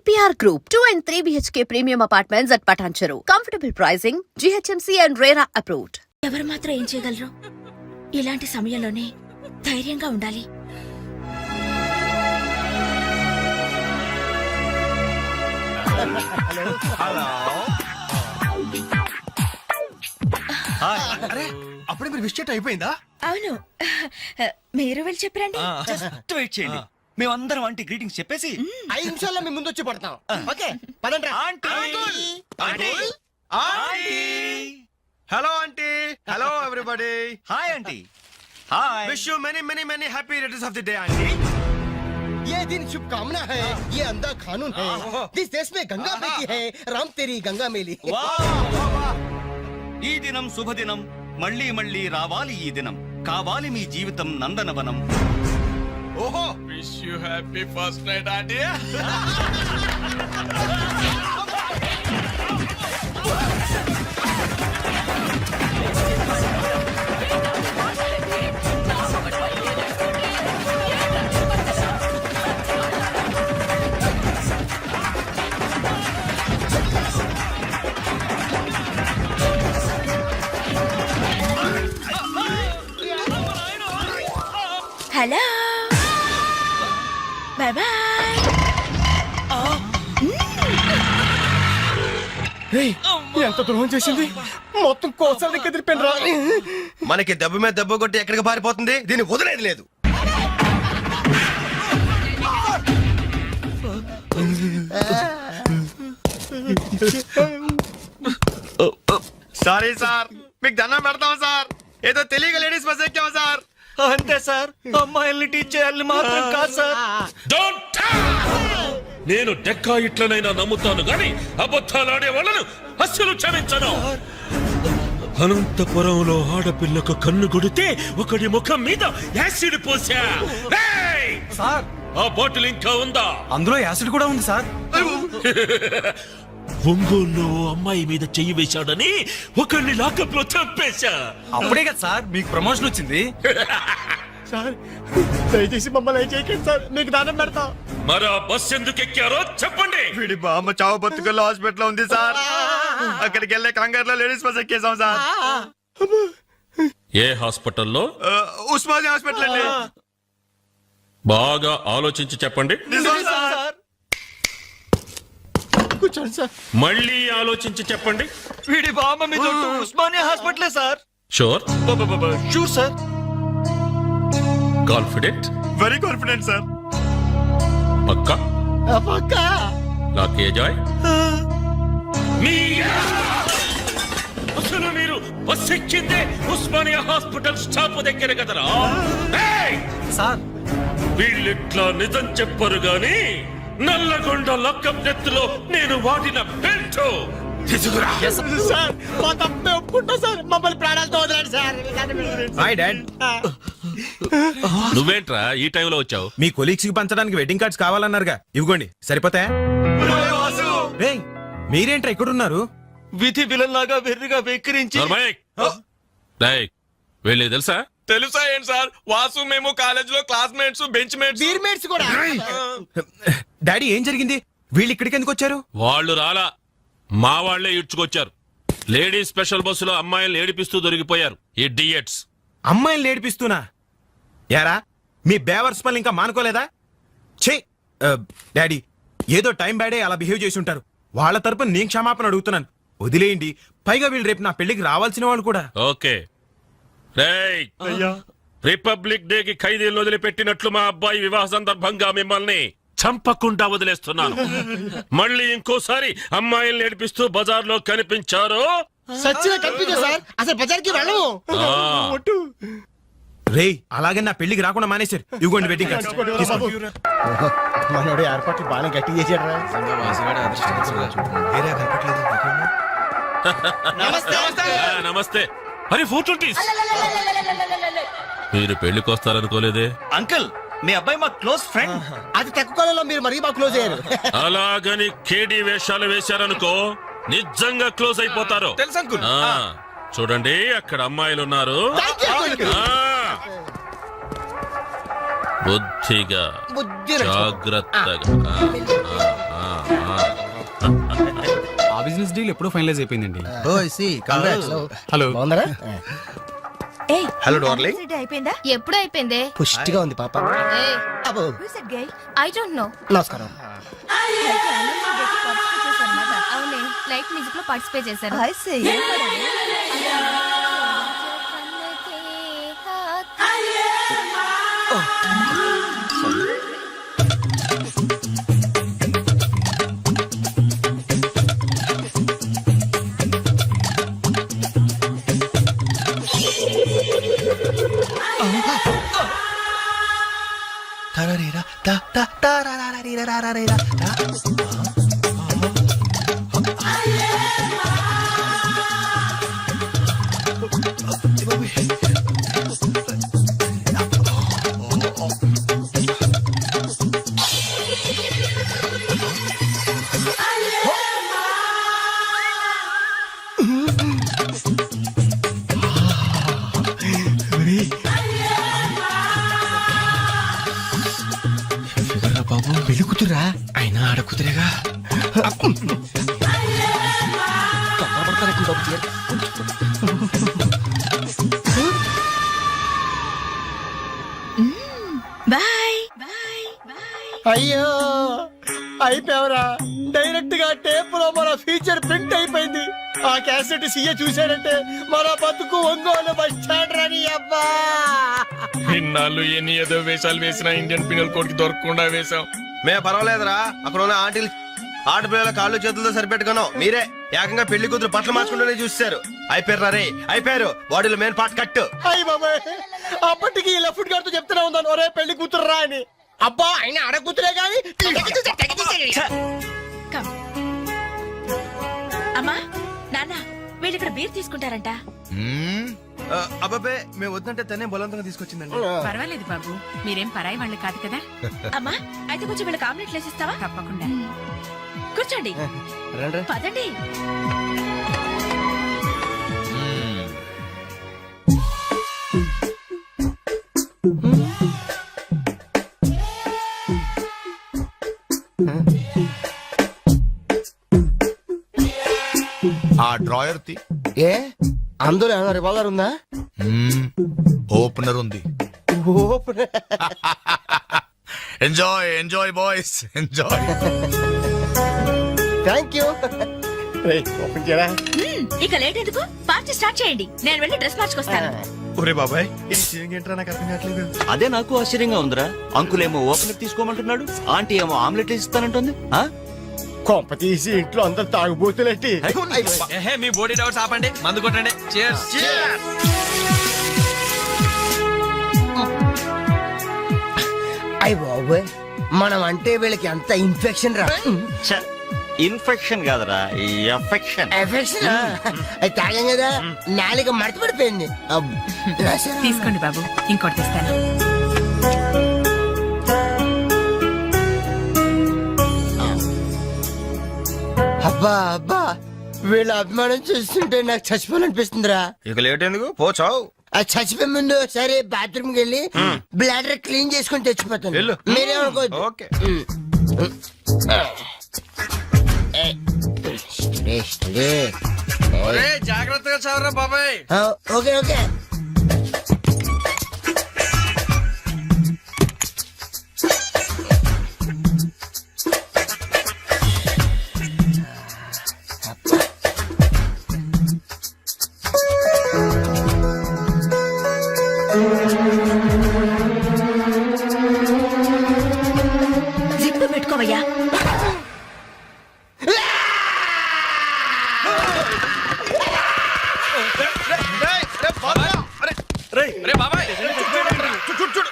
EPR Group, 2 and 3 BHK premium apartments at Patancheru. Comfortable pricing, GHMC and RERA approved. ఎవరు మాత్రం ఏం చేయగలరు? ఇలాంటి సమయంలోనే ధైర్యంగా ఉండాలి. అరే అప్పుడే మీరు విష్ చేయటం అయిపోయిందా? అవును, మీరు వెళ్ళి చెప్పరండి. జస్ట్ వెయిట్ చేయండి, మేమందరం ఆంటీ గ్రీటింగ్స్ చెప్పేసి 5 నిమిషాల్లో మీ ముందు వచ్చి పడతాం. ఓకే పదండి. Hello aunty. Hello everybody. Hi aunty. Hi. Wish you many many many happy returns of the day aunty. ये दिन शुभकामना है, ये अंधा कानून है. जिस देश में गंगा बहती है, राम तेरी गंगा मेली. ఈ దినం శుభదినం, మళ్ళీ మళ్ళీ రావాలి ఈ దినం, కావాలి మీ జీవితం నందనవనం. ఓహో, Wish you happy first night, auntie. Hello, bye bye. ఎంత ద్రోహం చేసింది, మొత్తం కోసాల దగ్గర తిరిపోయినరా. మనకి దెబ్బ మీద దెబ్బ కొట్టి ఎక్కడికి పారిపోతుంది, దీన్ని వదిలేదు లేదు. సారీ సార్, మీకు దండం పెడతాం సార్, ఏదో తెలియక లేడీస్ బస్ ఎక్కాం సార్. అంతే సార్, అమ్మాయిల్ని టీచ్ చేయాలని మాత్రం కాదు సార్. నేను డెక్కా ఇట్లనైనా నమ్ముతాను గాని అబద్ధాలాడే వాళ్ళను అస్సలు క్షమించను. అనంతపురంలో ఆడపిల్లకు కన్ను కొడితే ఒకడి ముఖం మీద యాసిడ్ పోసా. సార్, ఆ బాటిల్ ఇంకా ఉందా? అందులో యాసిడ్ కూడా ఉంది సార్. ఒంగోలులో అమ్మాయి మీద చెయ్యి వేశాడని ఒకరిని లాకప్ లో చంపేశా. అప్పుడే కదా సార్ మీకు ప్రమోషన్ వచ్చింది. సార్ దయచేసి మమ్మల్ని చేయకండి సార్, మీకు దానం పెడతాం. మరా బస్ ఎందుకు ఎక్కారో చెప్పండి. వీడి బామ్మ చావు బతుకల్లో హాస్పిటల్ ఉంది సార్, అక్కడికి వెళ్ళే కంగారులో లేడీస్ బస్ ఎక్కేసాం సార్. ఏ హాస్పిటల్లో? ఉస్మానియా హాస్పిటల్ అండి. బాగా ఆలోచించి చెప్పండి. నిజం సార్. కూర్చోండి సార్. మళ్ళీ ఆలోచించి చెప్పండి. వీడి బామ్మ మీద ఉస్మానియా హాస్పిటలే sir. Sure? Sure sir. Confident? Very confident sir. పక్కా? లాకే జాయ్. అసలు మీరు బస్ ఎక్కిందే ఉస్మానియా హాస్పిటల్ స్టాప్ దగ్గర కదరా సార్? వీళ్ళిట్లా నిజం చెప్పరు గాని నల్లగొండ లక్కం నెత్తులో నేను వాడిన బెల్ట్ తీసుకురా. సార్ మా తప్పే ఒప్పుకుంటా సార్, మమ్మల్ని ప్రాణాలతో వదలండి సార్. Hi dad. నువ్వేంట్రా ఈ టైంలో వచ్చావు? మీ కొలీగ్స్ కి పంచడానికి వెడ్డింగ్ కార్డ్స్ కావాలన్నారుగా, ఇవ్వండి సరిపోతాయా? రేయ్, మీరేంట్రా ఇక్కడున్నారు? విధి విలన్ లాగా వెర్రిగా వెక్కిరించి వెళ్ళి తెలుసా? తెలుసా ఏంటి సార్, వాసు మేము కాలేజ్ లో క్లాస్మేట్స్, బెంచ్ మేట్స్, బీర్మేట్స్ కూడా. డాడీ ఏం జరిగింది? వీళ్ళు ఇక్కడికి ఎందుకు వచ్చారు? వాళ్ళు రాలా, మా వాళ్లే ఇడ్చుకొచ్చారు. లేడీస్ స్పెషల్ బస్సులో అమ్మాయిలు ఏడిపిస్తూ దొరికిపోయారు ఇడియట్స్. అమ్మాయిల్ని ఏడిపిస్తున్నా? యారా, మీ బేవర్స్ పనులు ఇంకా మానుకోలేదా? ఛే డాడీ, ఏదో టైం బ్యాడే అలా బిహేవ్ చేసి ఉంటారు. వాళ్ళ తరపున నేను క్షమాపణ అడుగుతున్నాను, వదిలేయండి. పైగా వీళ్ళు రేపు నా పెళ్లికి రావాల్సిన వాళ్ళు కూడా. ఓకే రిపబ్లిక్ డే కి ఖైదీలను వదిలిపెట్టినట్లు మా అబ్బాయి వివాహ సందర్భంగా మిమ్మల్ని చంపకుండా వదిలేస్తున్నాను. మళ్ళీ ఇంకోసారి అమ్మాయిల్ని ఏడిపిస్తూ బజార్లో కనిపించారు, సచ్చిగా కనిపించా సార్, అసలు బజార్కి వెళ్ళము. రేయ్, అలాగే నా పెళ్లికి రాకుండా మానేశారు. ఇవ్వండి వెడ్డింగ్ కార్డ్స్. మనోడు ఏర్పాట్లు బాగా గట్టి చేశాడు. నమస్తే. అరే 420. మీరు పెళ్లికి వస్తారనుకోలేదే. అంకుల్, మీ అబ్బాయి మా క్లోజ్ ఫ్రెండ్. అది తక్కువ కాలంలో మీరు మరీ బాగా క్లోజ్ అయ్యారు. అలాగని కేడీ వేషాలు వేశారనుకో నిజంగా క్లోజ్ అయిపోతారు. తెలుసు అంకుల్. చూడండి, అక్కడ అమ్మాయిలు ఉన్నారు. బుద్ధిగా జాగ్రత్తగా బిజినెస్ డీల్ ఎప్పుడో ఫైనలైజ్ అయిపోయిందండి. హలో. బాగుందరా? ఏయ్ హలో డార్లింగ్. అయిపోయిందా? ఎప్పుడు అయిపోయిందే? పుష్టిగా ఉంది పాప. అబ్బో ఐ డోంట్ నో. నమస్కారం. అవునే, లైట్ మ్యూజిక్ లో పార్టిసిపేట్ చేశారు. బాబు పెళ్లి కూతురా? అయినా ఆడ కుదిరేగా. బాయ్. అయ్యో అయిపోయావరా. డైరెక్ట్ గా టేప్ లో మన ఫీచర్ ప్రింట్ అయిపోయింది. ఆ క్యాసెట్ సీఏ చూశాడంటే మన బతుకు ఒంగోలు బస్ స్టాండ్ రాని అబ్బా. ఇన్నాళ్ళు ఎన్ని ఏదో వేషాలు వేసినా ఇండియన్ పీనల్ కోడ్ కి దొరకకుండా వేసాం. మే పర్వాలేదురా, అక్కడ ఉన్న ఆంటీలు ఆడపిల్లల కాళ్ళు చేతులతో సరిపెట్టుకున్నాం. మీరే ఏకంగా పెళ్లి కూతురు బట్టలు మార్చుకుంటూనే చూస్తారు. అయిపోయారు రే, అయిపోయారు. బాడీలో మెయిన్ పార్ట్ కట్. అయ్యి బాబాయ్, అప్పటికి ఇలా ఫుడ్ గారితో చెప్తూనే ఉన్నాను, ఒరే పెళ్లి కూతురు రా అని. అబ్బా ఆయన ఆడ కూతురే కానీ. అమ్మా నాన్న వీళ్ళు ఇక్కడ బీర్ తీసుకుంటారంట. అబ్బాబే మేము వద్దంటే తనే బలవంతంగా తీసుకొచ్చిందండి. పర్వాలేదు బాబు, మీరేం పరాయి వాళ్ళు కాదు కదా. అమ్మా అయితే కొంచెం వీళ్ళకి ఆమ్లెట్లు వేసిస్తావా? తప్పకుండా. కూర్చోండి, పదండి. ఆ డ్రాయర్ తి ఏ అందులో ఏమైనా రివాల్వర్ ఉందా? ఓపెనర్ ఉంది. Enjoy enjoy boys enjoy. Thank you. Open చేయరా. ఇక లేట్ ఎందుకు, పార్టీ స్టార్ట్ చేయండి. నేను వెళ్ళి డ్రెస్ మార్చుకొస్తాను. ఒరే బాబాయ్ ఇది సీయింగ్ ఏంట్రా, నాకు అర్థం కావట్లేదు. అదే నాకు ఆశ్చర్యంగా ఉందిరా. అంకుల్ ఏమో ఓపెన్ తీసుకోమంటున్నాడు, ఆంటీ ఏమో ఆమ్లెట్ ఇస్తానంటుంది. కొంప తీసి ఇంట్లో అందరు తాగుబోతులేంటి? మీ బాడీ డౌట్స్ ఆపండి, మందు కొట్టండి. Cheers. అయ్య బాబోయ్, మనం అంటే వీళ్ళకి ఎంత ఇన్ఫెక్షన్ రా. ఇన్ఫెక్షన్ కాదురా, ఎఫెక్షన్. ఎఫెక్షన్ అది తాగాం కదా, నాలుక మడత పడిపోయింది. తీసుకోండి బాబు, ఇంకోటి తెస్తాను. అబ్బా అబ్బా, వీళ్ళ అభిమానం చూస్తుంటే నాకు చచ్చిపోవాలనిపిస్తుందిరా. ఇక లేట్ ఎందుకు, పోచావు. అది చచ్చిపోయే ముందు సరే బాత్రూమ్ కి వెళ్ళి బ్లాడర్ క్లీన్ చేసుకుని తెచ్చిపోతాను. వెళ్ళు. మీరేమనుకోవద్దు. ఓకే. జాగ్రత్తగా చదవరా బాబాయ్. Okay okay. జిప్పు పెట్టుకోవయ్యా. రే బాబాయ్, చూడు.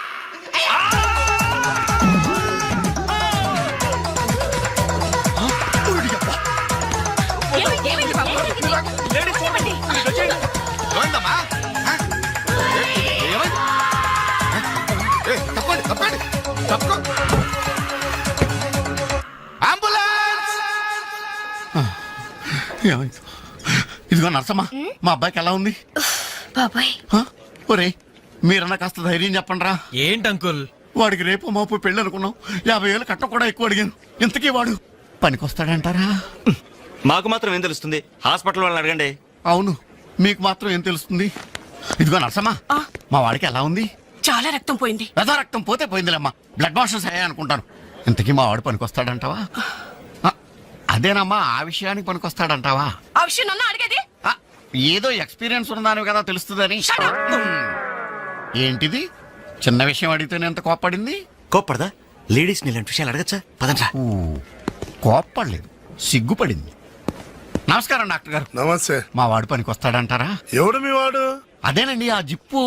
ఏమైంది బాబు? ఇదిగో నర్సమ్మా, మా అబ్బాయికి ఎలా ఉంది? బాబాయ్ ఒరే మీరన్నా కాస్త ధైర్యం చెప్పండి రా. ఏంటి అంకుల్? వాడికి రేపు మాపు పెళ్ళి అనుకున్నాం. 50,000 కట్ట కూడా ఎక్కువ అడిగాను. ఇంతకీ వాడు పనికొస్తాడంటారా? మాకు మాత్రం ఏం తెలుస్తుంది హాస్పిటల్ వాళ్ళని అడగండి. అవును, మీకు మాత్రం ఏం తెలుస్తుంది? ఇదిగో నర్సమ్మా, మా వాడికి ఎలా ఉంది? చాలా రక్తం పోయింది. రథ రక్తం పోతే పోయిందిలేమ్మా, బ్లడ్ వాషెస్ అయ్యా అనుకుంటాను. ఇంతకీ మా వాడు పనికొస్తాడంటావా? అదేనమ్మా, ఆ విషయానికి పనికొస్తాడంటావా? ఆ విషయం నన్ను అడిగేది. ఆ, ఏదో ఎక్స్పీరియన్స్ ఉన్నదాని కదా తెలుస్తుందని. ఏంటిది? చిన్న విషయం అడిగితేనే ఎంత కోప్పడింది? కోప్పడదా? లేడీస్ ఇలాంటి విషయాలు అడగచ్చా? పదండ్రా. కోప్పడలేదు, సిగ్గుపడింది. నమస్కారం డాక్టర్ గారు. నమస్తే. మా వాడు పనికొస్తాడంటారా? ఎవడు మీ వాడు? అదేనండి ఆ జిప్పు.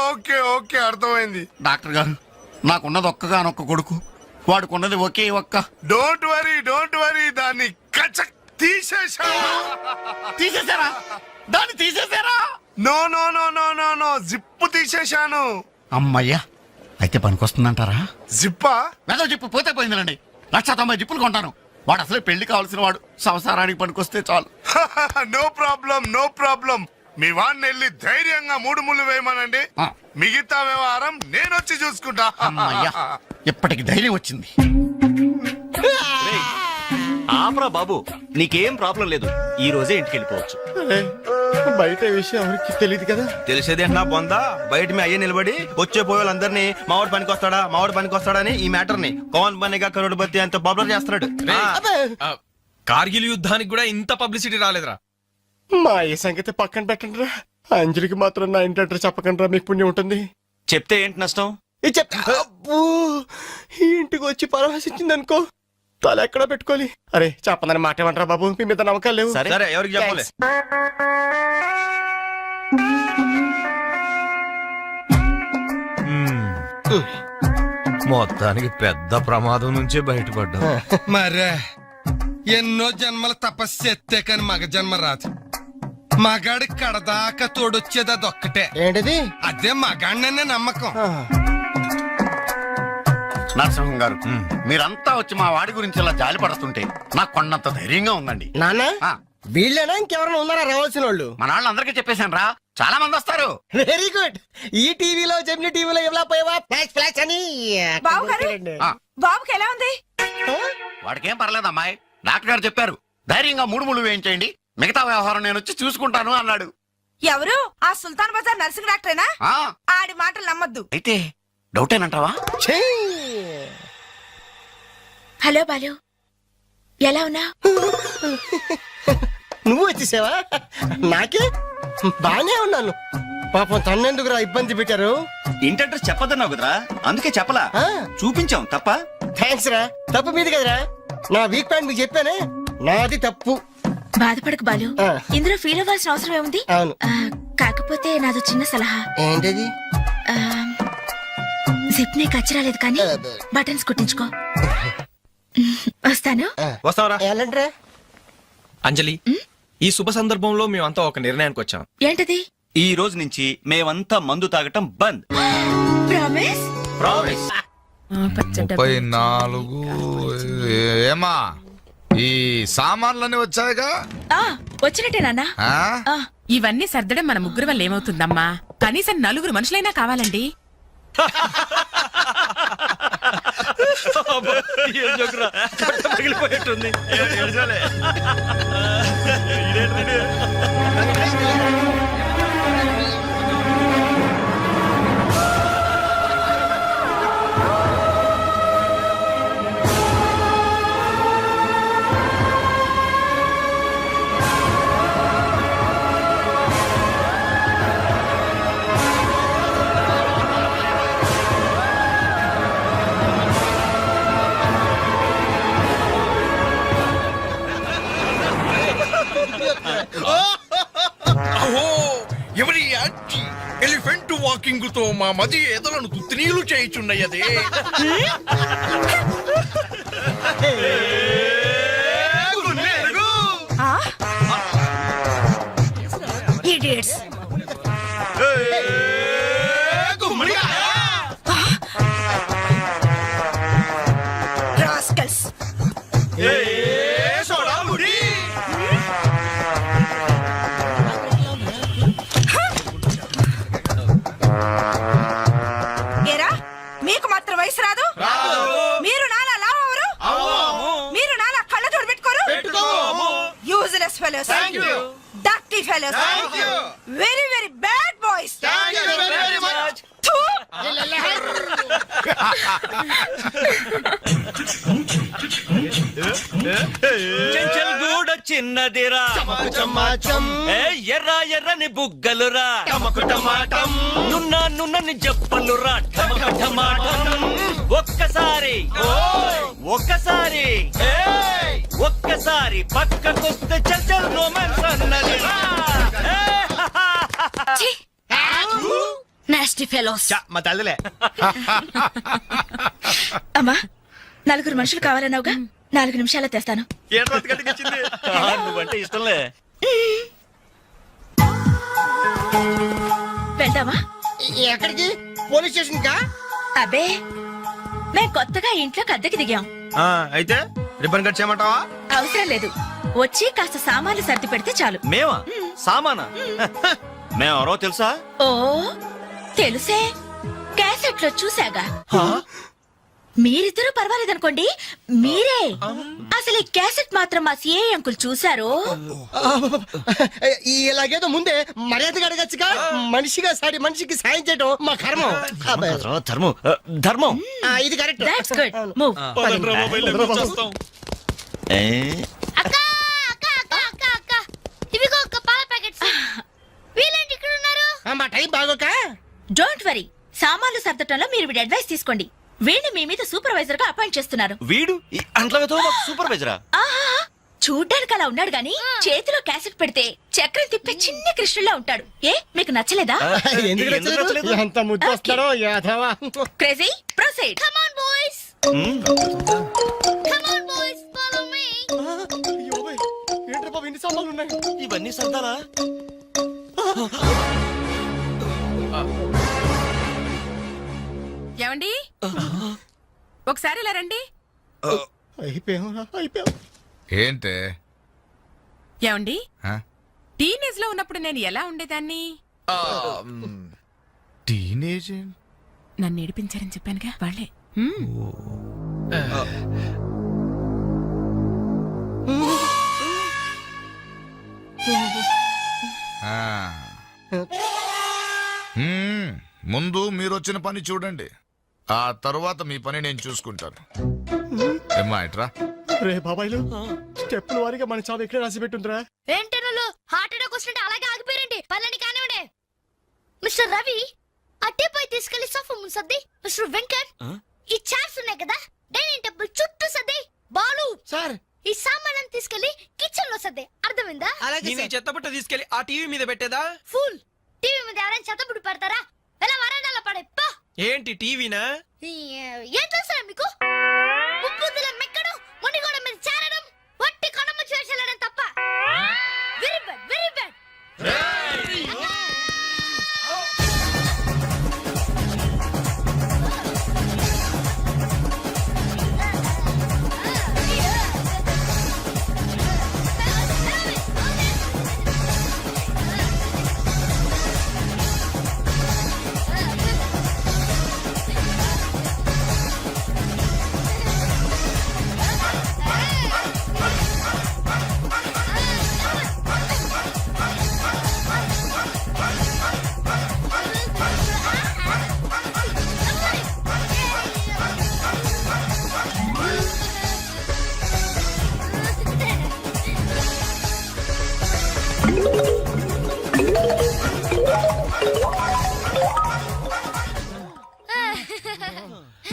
ఓకే ఓకే, అర్థమైంది. డాక్టర్ గారు, నాకున్నది ఒక్కగానొక్క కొడుకు, వాడుకున్నది ఒకే ఒక్క. డోంట్ వరీ, దాన్ని కచక్ తీసేశా. తీసేశారా? దాన్ని తీసేశారా? No no no no no no, zip తీసేశాను. అమ్మయ్యా, అయితే పనికొస్తుందంటారా? జిప్పా? వెదో జిప్పు పోతే పోయిందిలండి. 190 జిప్పులు కొంటాను. వాడు అసలే పెళ్లి కావాల్సిన వాడు, సంసారానికి పనికొస్తే చాలు. No problem. మీ వాడిని వెళ్ళి ధైర్యంగా 3 ముళ్ళు వేయమనండి. ఆ. మిగతా వ్యవహారం నేను వచ్చి చూసుకుంటా. అమ్మయ్యా, ఇప్పటికి ధైర్యం వచ్చింది. ఆపరా బాబు, నీకేం ప్రాబ్లం లేదు. ఈ రోజే ఇంటికి వెళ్ళిపోవచ్చు. బయట విషయం ఎవరికి తెలియదు కదా. తెలిసేది నా బొందా. బయట మీ అయ్యే నిలబడి వచ్చే పోయేవాళ్ళందరినీ మావాడు పనికొస్తాడా అని ఈ మ్యాటర్ ని కౌన్ బనేగా కరోడ్పతి అంత పాపులర్ చేస్తున్నాడు. కార్గిల్ యుద్ధానికి కూడా ఇంత పబ్లిసిటీ రాలేదురా. మా ఈ సంగతి పక్కన పెట్టండి రా. అంజలికి మాత్రం నా ఇంటి అడ్రస్ చెప్పకండి రా, మీకు పుణ్యం ఉంటుంది. చెప్తే ఏంటి నష్టం? అబ్బో, ఈ ఇంటికి వచ్చి పరామర్శించింది అనుకో, తల ఎక్కడ పెట్టుకోవాలి. అరే చెప్పదని మాట ఏమంటారా బాబు, మీ మీద నమ్మకాలు లేవు. సరే ఎవరికి చెప్పలే. మొత్తానికి పెద్ద ప్రమాదం నుంచే బయటపడ్డా. మరే ఎన్నో జన్మల తపస్సు ఎత్తే కాని మగ జన్మ రాదు. మగాడి కడదాకా తోడొచ్చేది అదొక్కటే. ఏంటిది? అదే మగాడిననే నమ్మకం. నరసింహం గారు, మీరంతా వచ్చి మా వాడి గురించి ఇలా జాలి పడుతుంటే నాకు కొన్నంత ధైర్యంగా ఉందండి. నాన్న, ఆ, వీళ్ళేనా ఇంకెవరైనా ఉన్నారా రావాల్సిన వాళ్ళు? మన వాళ్ళందరికీ చెప్పేశాను రా, చాలా మంది వస్తారు. Very good. ఈ టీవీలో జెమిని టీవీలో ఎవలా పోయావా ఫ్లాష్ అని. ఆ, బాబుకి ఎలా ఉంది? వాడికేం పర్లేదు అమ్మాయి, డాక్టర్ గారు చెప్పారు ధైర్యంగా 3 ముళ్ళు వేయించేయండి, మిగతా వ్యవహారం నేను వచ్చి చూసుకుంటాను అన్నాడు. ఎవరు? ఆ సుల్తాన్ బజార్ నర్సింగ్ డాక్టరేనా? ఆ, ఆడి మాటలు నమ్మద్దు. అయితే డౌటేనంటావా? హలో బాలు, ఎలా ఉన్నా? నువ్వు వచ్చేసావా? నాకే బానే ఉన్నాను. పాపం తన్నెందుకురా ఇబ్బంది పెట్టారు. ఇంటి అడ్రస్ చెప్పదన్నావు కదరా, అందుకే చెప్పలా. ఆ. చూపించాం తప్ప. థ్యాంక్స్ రా. తప్పు మీది కదరా. నా వీక్ పాయింట్ మీకు చెప్పానే, నాది తప్పు. బాధపడకు బాలు, ఆ. ఇందులో ఫీల్ అవ్వాల్సిన అవసరం ఏముంది? అవును. కాకపోతే నాదో చిన్న సలహా. ఏంటది? జిప్ నీ కచ్చరాలేదు కానీ బటన్స్ కుట్టించుకో. వస్తాను. వస్తావరా? వెళ్ళండిరా. అంజలి, ఈ శుభ సందర్భంలో మేమంతా ఒక నిర్ణయానికి వచ్చాం. ఏంటది? ఈ రోజు నుంచి మేమంతా మందు తాగటం బంద్. ప్రామిస్? ప్రామిస్. 34 ఏమా ఈ సామాన్లన్నీ వచ్చాయిగా? వచ్చినట్టే నాన్న. ఇవన్నీ సర్దడం మన ముగ్గురు వల్ల ఏమవుతుందమ్మా? కనీసం 4 మనుషులైనా కావాలండి. పగిలిపోయేట్టుంది. ఎవరి ఎలిఫెంట్ వాకింగ్ తో మా మది ఎదలను తుత్నీలు చేయుచున్నయదే. ఇడియట్స్. రాస్కల్స్. ఏరా, మీకు మాత్రం వయసు రాదు? మీరు నాలా లావరు? మీరు నాలా కళ్ళ జోడు పెట్టుకోరు? fellows. Thank you. Dirty fellows. Thank you. Very, very bad boys. Thank you very much. Chenchal గూడ చిన్నదిరా ఏ ఎర్ర ఎర్రని బుగ్గలురా నున్న నున్నని చెప్పలురా ఠమక ఠమాటం ఒక్కసారి ఒక్కసారి ఒక్కసారి పక్కకొస్తే చల్ చల్ రొమాన్స్ అన్నదిరా Nasty fellows. మా తల్లిలే అమ్మా నలుగురు మనుషులు కావాలన్నావుగా 4 నిమిషాల్లో తెస్తాను. నువ్వంటే ఇష్టంలే వెళ్దామా? ఎక్కడికి? పోలీస్ స్టేషన్ కా? అబ్బే మేం కొత్తగా ఇంట్లోకి అద్దెకి దిగాం. అయితే రిబ్బన్ కట్ చేయమంటావా? అవసరం లేదు, వచ్చి కాస్త సామాన్లు సర్ది పెడితే చాలు. మేమా సామానా మేమెవరో తెలుసా? ఓ తెలుసే, క్యాసెట్లో చూసాగా. మీరిద్దరూ పర్వాలేదనుకోండి, మీరే అసలు ఈ క్యాసెట్ మాత్రం మా సిఐ అంకుల్ చూసారు. ఇలాగేదో ముందే మర్యాదగా అడగచ్చుగా. మనిషిగా సాడి మనిషికి సాయం చేయడం మా కర్మం. ధర్మం ధర్మం ఇది కరెక్ట్. That's good. మూవ్. అక్క అక్క అక్క అక్క అక్క ఇవిగో ఒక పాల ప్యాకెట్స్. వీళ్ళేంటి ఇక్కడ ఉన్నారు? మా టైం బాగోక. డోంట్ వరీ, సామాన్లు సర్దటంలో మీరు వీడి అడ్వైస్ తీసుకోండి. వీడిని మీ మీద సూపర్వైజర్ గా అపాయింట్ చేస్తున్నారు. వీడు అంట్లతో సూపర్వైజరా? ఆహా, చూడ్డానికి అలా ఉన్నాడు గాని చేతిలో క్యాసెట్ పెడితే చక్రం తిప్పే చిన్న కృష్ణులా ఉంటాడు. ఏ మీకు నచ్చలేదా? ఎందుకు నచ్చలేదు? ఎంత ముద్దు వస్తాడో యాదవా. Crazy proceed. Come on boys, come on boys, follow me. ఏంట్రా బాబు ఇన్ని సామాన్లు ఉన్నాయి? ఇవన్నీ సర్దాలా? ఏమండి ఒకసారి ఇలా రండి. అయిపోయాం. ఏంటే ఏమండి టీనేజ్ లో ఉన్నప్పుడు నేను ఎలా ఉండేదాన్ని? టీనేజ్ నన్ను ఏడిపించారని చెప్పానుగా వాళ్ళే. ముందు మీరొచ్చిన పని చూడండి, ఆ తర్వాత మీ పని నేను చూసుకుంటాను. ఏమ్మా ఇట్రా. రే బాబాయ్లు, స్టెప్పుల వారిగా మన చావు ఎక్కడ రాసి పెట్టుందిరా? ఏంటి నువ్వు హార్ట్ అటాక్ వస్తుంటే అలాగే ఆగిపోయారండి? పళ్ళని కానివ్వండి. మిస్టర్ రవి, అట్టేపోయి తీసుకెళ్లి సోఫా ముందు సర్ది. మిస్టర్ వెంకట్, ఈ చైర్స్ ఉన్నాయి కదా డైనింగ్ టేబుల్ చుట్టూ సర్ది. బాలు సార్, ఈ సామాన్లను తీసుకెళ్లి కిచెన్ లో సర్ది. అర్థమైందా? చెత్తబుట్ట తీసుకెళ్లి ఆ టీవీ మీద పెట్టేదా? ఫుల్ టీవీ మీద ఎవరైనా చెత్తబుడ్డు పెడతారా? ఎలా వరండాలో పడే పా. ఏంటి టీవీనా? ఏం చేస్తారా మీకు? ఉప్పుదుల మెక్కడం, మునిగోడ మీద చేరడం, వట్టి కొనమ్మ చేసేయడం తప్ప. Very bad, very bad.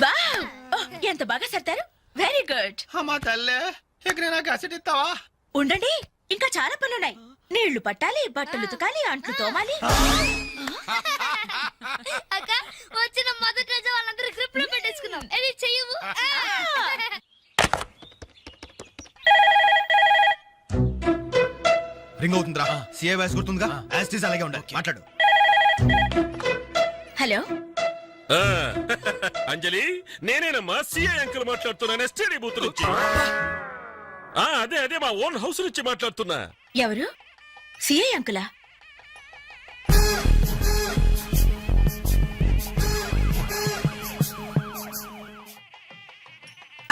Wow, ఎంత బాగా సర్దారు. Very good. మా తల్లే, ఇక్కడ నాకు అసెట్ ఇస్తావా? ఉండండి, ఇంకా చాలా పనులున్నాయి. నీళ్లు పట్టాలి, బట్టలు ఉతకాలి, అంట్లు తోమాలి. అక్క వచ్చిన మొదటి రోజు వాళ్ళందరూ గ్రిప్ లో పెట్టేసుకున్నాం. ఇది చెయ్యవు. రింగ్ అవుతుందిరా. CA voice గుర్తుందిగా? యాస్టీస్ అలాగే ఉండాలి. మాట్లాడు. హలో, అంజలి, నేనేనమ్మా సిఐ అంకుల్ మాట్లాడుతున్నాను, ఎస్టీడీ బూత్ నుంచి. అదే అదే మా ఓన్ హౌస్ నుంచి మాట్లాడుతున్నా. ఎవరు? సిఐ అంకులా?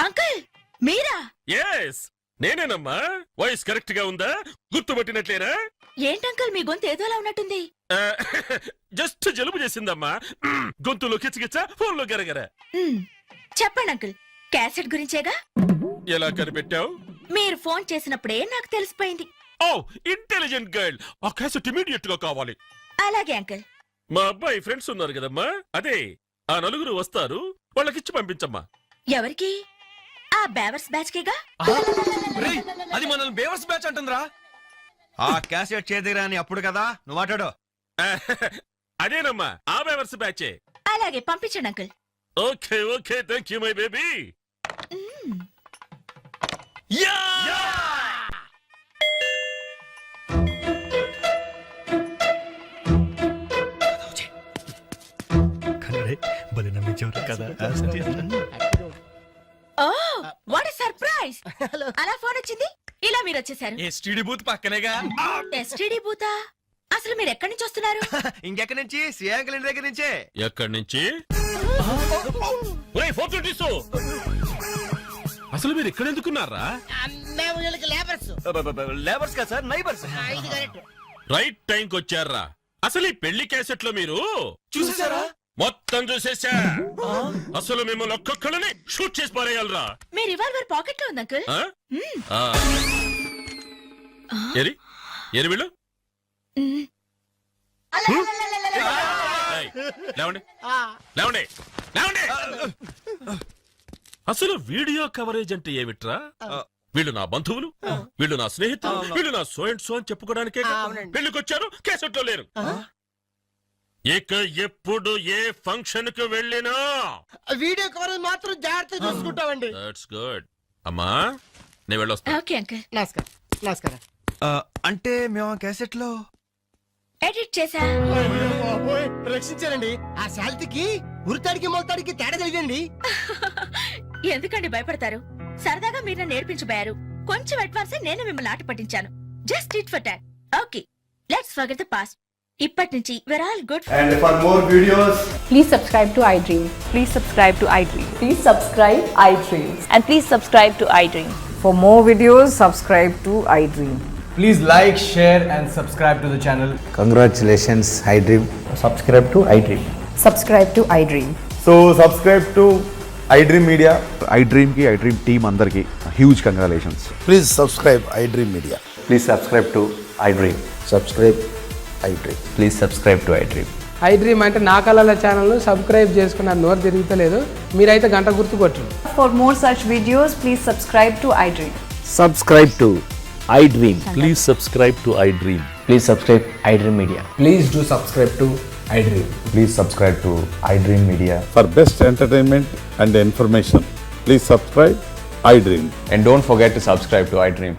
అంకుల్ మీరా? ఎస్, నేనేనమ్మా. వాయిస్ కరెక్ట్ గా ఉందా? గుర్తుపట్టినట్లేనా? ఏంటంకల్ మీ గొంతు ఏదోలా ఉన్నట్టుంది. జస్ట్ జలుబు చేసిందమ్మా. గొంతులో కిచకిచ, ఫోన్లో గరగర. చెప్పండి అంకుల్, క్యాసెట్ గురించేగా? ఎలా కనిపెట్టావు? మీరు ఫోన్ చేసినప్పుడే నాకు తెలిసిపోయింది. ఓ, ఇంటెలిజెంట్ గర్ల్. ఆ క్యాసెట్ ఇమీడియట్ గా కావాలి. అలాగే అంకుల్. మా అబ్బాయి ఫ్రెండ్స్ ఉన్నారు కదమ్మా, అదే ఆ నలుగురు వస్తారు, వాళ్ళకిచ్చి పంపించమ్మా. ఎవరికి? ఆ బేవర్స్ బ్యాచ్ కేగా? అది మనల్ని బేవర్స్ బ్యాచ్ అంటుందిరా. ఆ క్యాసెట్ చేదిరా అని అప్పుడు కదా నువ్వు మాట్లాడు. అదేనమ్మా, ఆ బేవర్స్ బ్యాచే. అలాగే పంపించండి uncle. Okay okay, thank you my baby. Oh what a surprise. అలా ఫోన్ వచ్చింది, ఇలా మీరు వచ్చేసారు. ఎస్టీడీ బూత్ పక్కనేగా. ఎస్టీడీ బూతా? అసలు మీరు ఎక్కడి నుంచి వస్తున్నారు? ఇంకెక్కడి నుంచి? శ్రీయాంకల్ ఇంటి దగ్గర నుంచే. ఎక్కడి నుంచి? ఒరేయ్, ఫోటో తీసు. అసలు మీరు ఇక్కడ ఎందుకున్నారా? లేబర్స్ కదా సార్, నైబర్స్. రైట్ టైంకి వచ్చారా? అసలు ఈ పెళ్లి క్యాసెట్ లో మీరు చూసేసారా? మొత్తం చూసేసా. అసలు మిమ్మల్ని ఒక్కొక్కళ్ళని షూట్ చేసి పారేయాలరా. మీ రివాల్వర్ పాకెట్ లో ఉంది అంకుల్. ఎరి ఎరి వీళ్ళు ఏయ్, లేవండి లేవండి లేవండి. అసలు వీడియో కవరేజ్ అంటే ఏమిట్రా? వీళ్ళు నా బంధువులు, వీళ్ళు నా స్నేహితులు, వీళ్ళు నా సో అండ్ సో అని చెప్పుకోవడానికే పెళ్లికొచ్చారు, కేసెట్ లో లేరు. ఇక ఎప్పుడు ఏ ఫంక్షన్ కు వెళ్ళినా వీడియో కవరేజ్ మాత్రం జాగ్రత్త చూసుకుంటామండి. That's good. అమ్మా, నేను వెళ్ళొస్తా. Okay uncle. నమస్కారం. అంటే మేము ఆ క్యాసెట్ లో ఎడిట్ చేసా. రక్షించారండి. ఆ శాలిటీకి ఉరితాడికి మొలతాడికి తేడా తెలియదండి. ఎందుకండి భయపడతారు? సరదాగా మీరు నన్ను నేర్పించబోయారు. కొంచెం అడ్వాన్స్ నేను మిమ్మల్ని ఆట పట్టించాను. Just it for talk. Okay, let's forget the past. ఇప్పటి నుంచి we're all good. And for more videos, please subscribe to iDream. Please subscribe to iDream. Please subscribe iDream. And please subscribe to iDream. For more videos, subscribe to iDream. please like, share and subscribe to the channel. Congratulations, iDream. Subscribe to iDream. Subscribe to iDream. So subscribe to iDream Media. iDream ki iDream team andarki huge congratulations. Please subscribe iDream Media. Please subscribe to iDream. Subscribe iDream. Please subscribe to iDream. iDream అంటే నా కళల channel subscribe చేసుకున్న నోరు తిరుగుతలేదు. మీరైతే గంట గుర్తు కొట్టండి. For more such videos, please subscribe to iDream. Subscribe to iDream. Please subscribe to iDream. Please subscribe iDream Media. Please do subscribe to iDream. Please subscribe to iDream Media. For best entertainment and information, please subscribe iDream. And don't forget to subscribe to iDream.